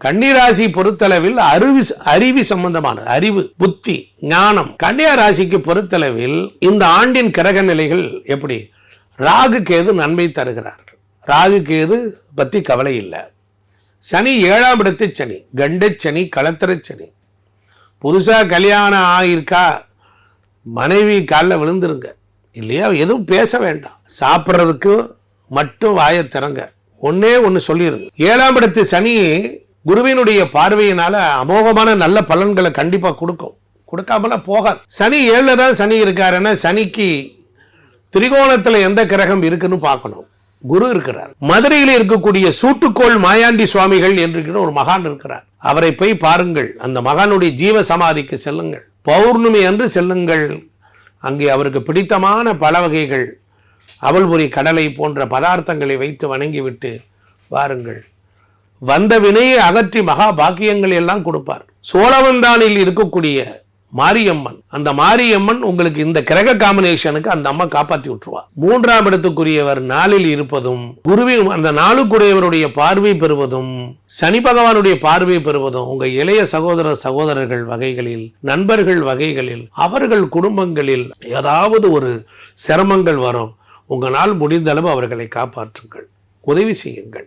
கன்னிராசி பொறுத்தளவில் அறிவு சம்பந்தமான அறிவு, புத்தி, ஞானம். கன்னியா ராசிக்கு பொறுத்தளவில் இந்த ஆண்டின் கிரக நிலைகள் எப்படி? ராகு கேது நன்மை தருகிறார்கள். ராகு கேது பத்தி கவலை இல்லை. சனி 7ஆம் இடத்து சனி, கண்டச்சனி, களத்திர சனி. புதுசா கல்யாணம் ஆகியிருக்கா, மனைவி காலில் விழுந்துருங்க இல்லையா, எதுவும் பேச வேண்டாம், சாப்பிட்றதுக்கு மட்டும் வாயை திறங்க. ஒன்னே ஒன்று சொல்லிடுங்க. 7ஆம் இடத்து சனி குருவினுடைய பார்வையினால அமோகமான நல்ல பலன்களை கண்டிப்பா கொடுக்கும், கொடுக்காமல போகாது. சனி 7ல தான் சனி இருக்காருன்னா சனிக்கு திரிகோணத்துல எந்த கிரகம் இருக்குன்னு பார்க்கணும். குரு இருக்கிறார். மதுரையில் இருக்கக்கூடிய சூட்டுக்கோள் மாயாண்டி சுவாமிகள் என்று ஒரு மகான் இருக்கிறார். அவரை போய் பாருங்கள். அந்த மகானுடைய ஜீவ சமாதிக்கு செல்லுங்கள். பௌர்ணமி அன்று செல்லுங்கள். அங்கே அவருக்கு பிடித்தமான பல வகைகள், அவல்புரி, கடலை போன்ற பதார்த்தங்களை வைத்து வணங்கிவிட்டு வாருங்கள். வந்த வினையை அகற்றி மகா பாக்கியங்கள் எல்லாம் கொடுப்பார். சோழவந்தானில் இருக்கக்கூடிய மாரியம்மன், அந்த மாரியம்மன் உங்களுக்கு இந்த கிரக காம்பினேஷனுக்கு அந்த அம்மா காப்பாற்றி விட்டுருவா. 3ஆம் இடத்துக்குரியவர் நாளில் இருப்பதும், குருவின் அந்த நாளுக்குரியவருடைய பார்வை பெறுவதும், சனி பகவானுடைய பார்வை பெறுவதும் உங்க இளைய சகோதரர்கள் வகைகளில், நண்பர்கள் வகைகளில், அவர்கள் குடும்பங்களில் ஏதாவது ஒரு சிரமங்கள் வரும். உங்களால் முடிந்த அளவு அவர்களை காப்பாற்றுங்கள், உதவி செய்யுங்கள்.